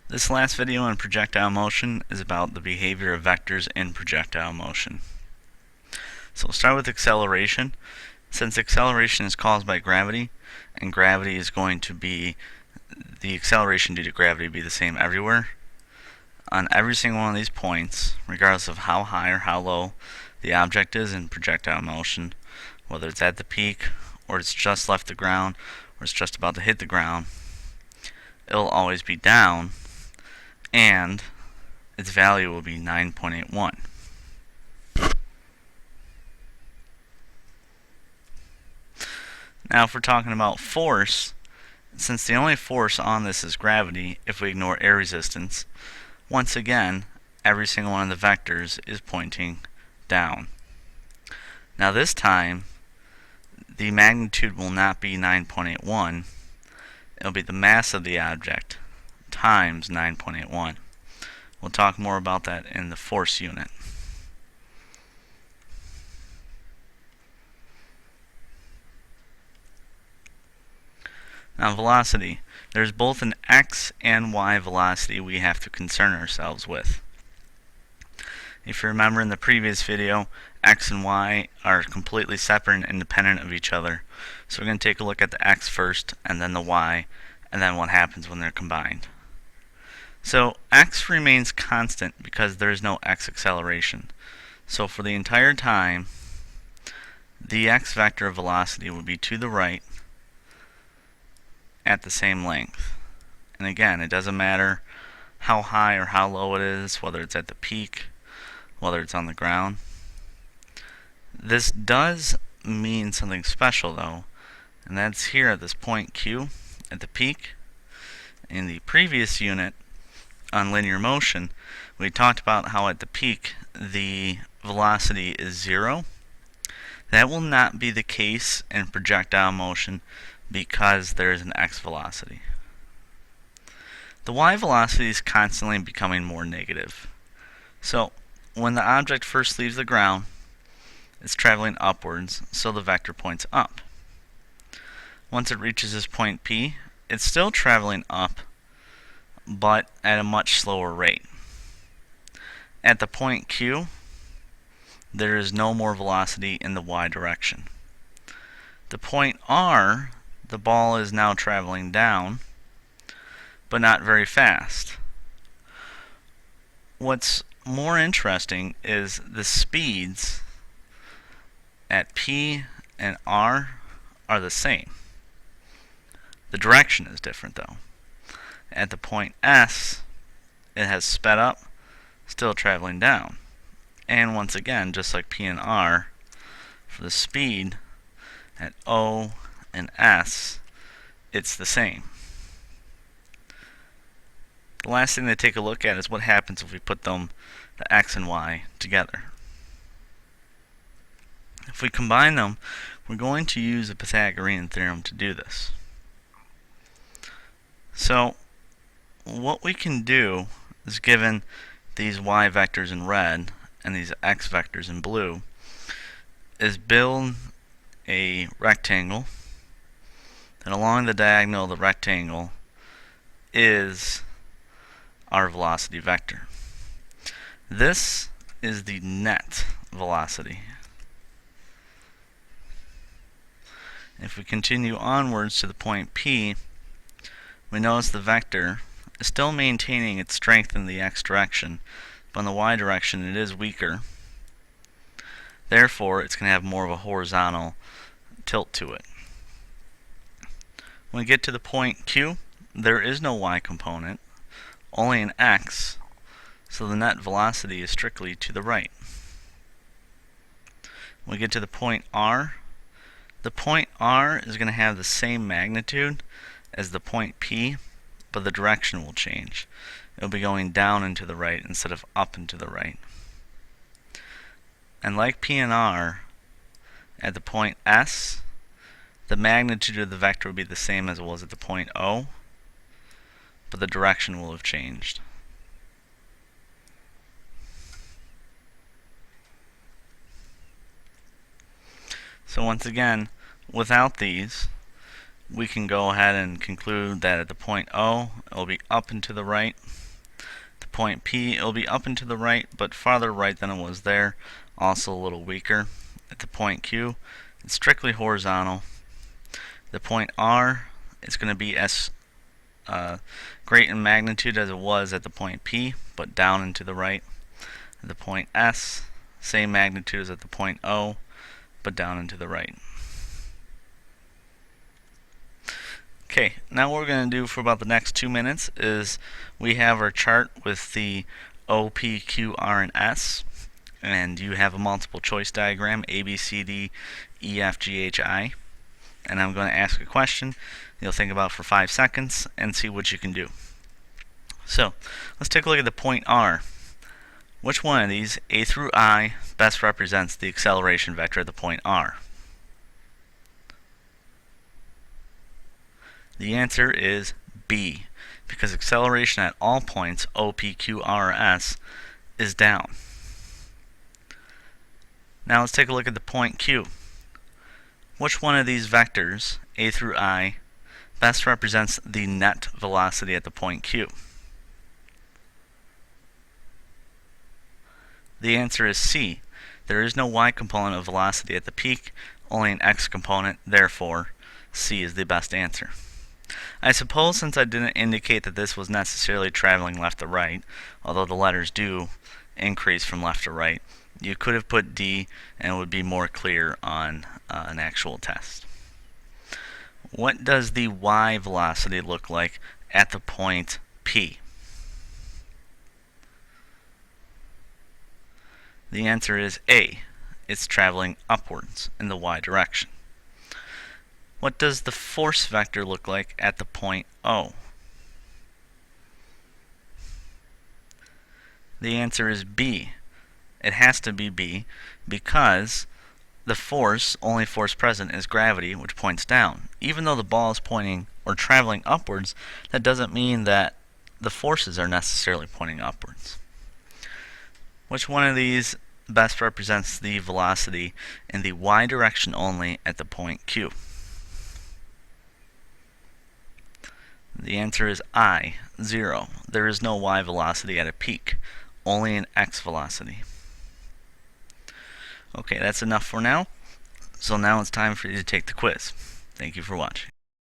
This last video on projectile motion is about the behavior of vectors in projectile motion. So we'll start with acceleration. Since acceleration is caused by gravity, and gravity is going to be, the acceleration due to gravity be the same everywhere, on every single one of these points, regardless of how high or how low the object is in projectile motion, whether it's at the peak, or it's just left the ground, or it's just about to hit the ground, it'll always be down, and its value will be 9.81. Now if we're talking about force, since the only force on this is gravity, if we ignore air resistance, once again, every single one of the vectors is pointing down. Now this time, the magnitude will not be 9.81, it'll be the mass of the object times 9.81. We'll talk more about that in the force unit. Now velocity. There's both an x and y velocity we have to concern ourselves with. If you remember in the previous video, x and y are completely separate and independent of each other. So we're going to take a look at the x first, and then the y, and then what happens when they're combined. So x remains constant because there is no x acceleration. So for the entire time, the x vector of velocity will be to the right at the same length. And again, it doesn't matter how high or how low it is, whether it's at the peak, whether it's on the ground. This does mean something special though, and that's here at this point Q at the peak. In the previous unit on linear motion, we talked about how at the peak the velocity is 0. That will not be the case in projectile motion because there is an x velocity. The y velocity is constantly becoming more negative. So when the object first leaves the ground, it's traveling upwards, so the vector points up. Once it reaches this point P, it's still traveling up, but at a much slower rate. At the point Q, there is no more velocity in the y direction. The point R, the ball is now traveling down, but not very fast. What's more interesting is the speeds at P and R are the same. The direction is different though. At the point S, it has sped up, still traveling down. And once again, just like P and R, for the speed at O and S, it's the same. The last thing to take a look at is what happens if we put the x and y together. If we combine them, we're going to use the Pythagorean theorem to do this. So what we can do is, given these y vectors in red and these x vectors in blue, is build a rectangle, and along the diagonal of the rectangle is our velocity vector. This is the net velocity. If we continue onwards to the point P, we notice the vector is still maintaining its strength in the x direction, but in the y direction it is weaker. Therefore, it's going to have more of a horizontal tilt to it. When we get to the point Q, there is no y component, only an x, so the net velocity is strictly to the right. When we get to the point R is going to have the same magnitude as the point P, but the direction will change. It'll be going down and to the right instead of up and to the right. And like P and R, at the point S, the magnitude of the vector will be the same as it was at the point O, but the direction will have changed. So once again, without these, we can go ahead and conclude that at the point O, it'll be up and to the right. The point P, it'll be up and to the right, but farther right than it was there, also a little weaker. At the point Q, it's strictly horizontal. The point R, it's going to be as great in magnitude as it was at the point P, but down and to the right. At the point S, same magnitude as at the point O, but down and to the right. Okay, now what we're going to do for about the next 2 minutes is we have our chart with the O, P, Q, R, and S, and you have a multiple choice diagram, A, B, C, D, E, F, G, H, I, and I'm going to ask a question. You'll think about for 5 seconds and see what you can do. So, let's take a look at the point R. Which one of these, A through I, best represents the acceleration vector at the point R? The answer is B, because acceleration at all points, O, P, Q, R, or S, is down. Now let's take a look at the point Q. Which one of these vectors, A through I, best represents the net velocity at the point Q? The answer is C. There is no y component of velocity at the peak, only an x component, therefore C is the best answer. I suppose since I didn't indicate that this was necessarily traveling left to right, although the letters do increase from left to right, you could have put D and it would be more clear on an actual test. What does the y velocity look like at the point P? The answer is A. It's traveling upwards in the y direction. What does the force vector look like at the point O? The answer is B. It has to be B because the force, only force present, is gravity, which points down. Even though the ball is pointing or traveling upwards, that doesn't mean that the forces are necessarily pointing upwards. Which one of these best represents the velocity in the y direction only at the point Q? The answer is I, 0. There is no y velocity at a peak, only an x velocity. Okay, that's enough for now. So now it's time for you to take the quiz. Thank you for watching.